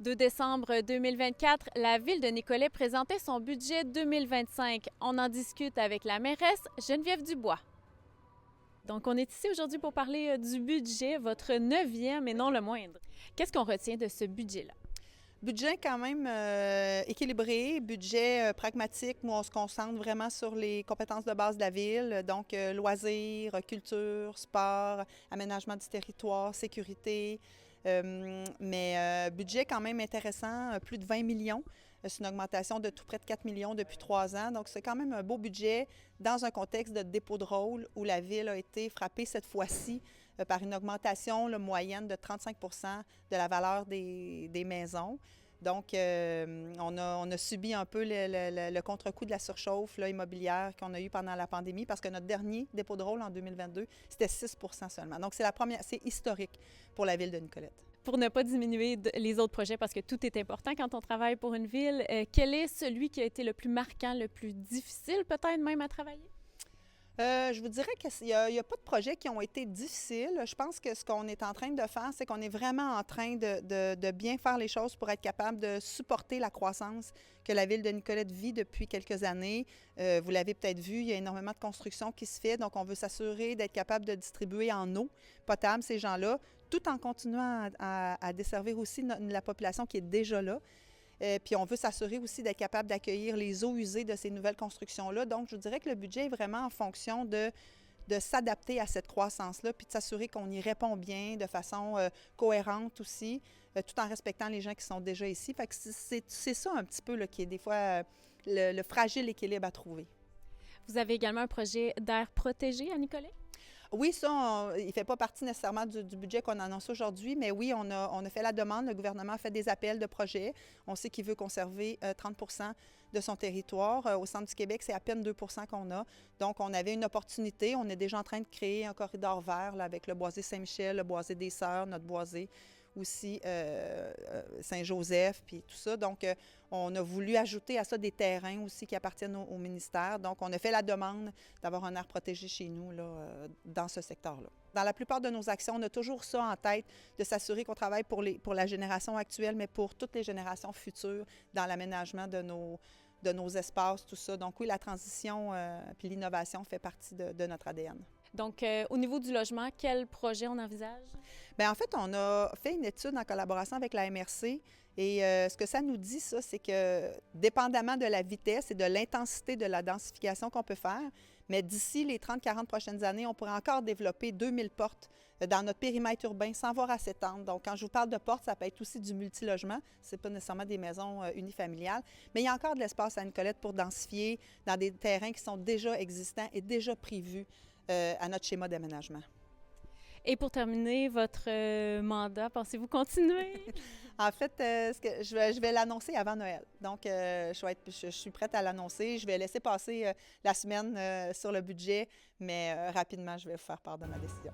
2 décembre 2024, la ville de Nicolet présentait son budget 2025. On en discute avec la mairesse Geneviève Dubois. Donc, on est ici aujourd'hui pour parler du budget, votre neuvième et non le moindre. Qu'est-ce qu'on retient de ce budget-là? Budget quand même équilibré, budget pragmatique, où on se concentre vraiment sur les compétences de base de la ville, donc loisirs, culture, sport, aménagement du territoire, sécurité, mais budget quand même intéressant, plus de 20 millions. C'est une augmentation de tout près de 4 millions depuis 3 ans. Donc, c'est quand même un beau budget dans un contexte de dépôt de rôle où la ville a été frappée cette fois-ci par une augmentation moyenne de 35 de la valeur des maisons. Donc, on a subi un peu le contre-coup de la surchauffe immobilière qu'on a eu pendant la pandémie parce que notre dernier dépôt de rôle en 2022, c'était 6 seulement. Donc, c'est historique pour la ville de Nicolette. Pour ne pas diminuer les autres projets, parce que tout est important quand on travaille pour une ville, quel est celui qui a été le plus marquant, le plus difficile peut-être même à travailler? Je vous dirais qu'il n'y a pas de projets qui ont été difficiles. Je pense que ce qu'on est en train de faire, c'est qu'on est vraiment en train de bien faire les choses pour être capable de supporter la croissance que la ville de Nicolette vit depuis quelques années. Vous l'avez peut-être vu, il y a énormément de construction qui se fait, donc on veut s'assurer d'être capable de distribuer en eau potable ces gens-là, tout en continuant à desservir aussi la population qui est déjà là. Puis on veut s'assurer aussi d'être capable d'accueillir les eaux usées de ces nouvelles constructions-là. Donc, je dirais que le budget est vraiment en fonction de s'adapter à cette croissance-là, puis de s'assurer qu'on y répond bien, de façon cohérente aussi, tout en respectant les gens qui sont déjà ici. Fait que c'est ça un petit peu là, qui est des fois le fragile équilibre à trouver. Vous avez également un projet d'air protégé à Nicolet? Oui, ça, il ne fait pas partie nécessairement du budget qu'on annonce aujourd'hui, mais oui, on a fait la demande. Le gouvernement a fait des appels de projets. On sait qu'il veut conserver 30 de son territoire. Au centre du Québec, c'est à peine 2 qu'on a. Donc, on avait une opportunité. On est déjà en train de créer un corridor vert là, avec le boisé Saint-Michel, le boisé des Sœurs, notre boisé aussi Saint-Joseph, puis tout ça. Donc, on a voulu ajouter à ça des terrains aussi qui appartiennent au ministère. Donc, on a fait la demande d'avoir un aire protégé chez nous là, dans ce secteur-là. Dans la plupart de nos actions, on a toujours ça en tête, de s'assurer qu'on travaille pour la génération actuelle, mais pour toutes les générations futures dans l'aménagement de nos espaces, tout ça. Donc oui, la transition puis l'innovation fait partie de notre ADN. Donc, au niveau du logement, quel projet on envisage? Bien, en fait, on a fait une étude en collaboration avec la MRC et ce que ça nous dit, ça, c'est que dépendamment de la vitesse et de l'intensité de la densification qu'on peut faire, mais d'ici les 30-40 prochaines années, on pourrait encore développer 2000 portes dans notre périmètre urbain sans voir à s'étendre. Donc, quand je vous parle de portes, ça peut être aussi du multilogement. Ce n'est pas nécessairement des maisons unifamiliales, mais il y a encore de l'espace à Nicolette pour densifier dans des terrains qui sont déjà existants et déjà prévus à notre schéma d'aménagement. Et pour terminer votre mandat, pensez-vous continuer? En fait, je vais l'annoncer avant Noël. Donc, je suis prête à l'annoncer. Je vais laisser passer la semaine sur le budget, mais rapidement, je vais vous faire part de ma décision.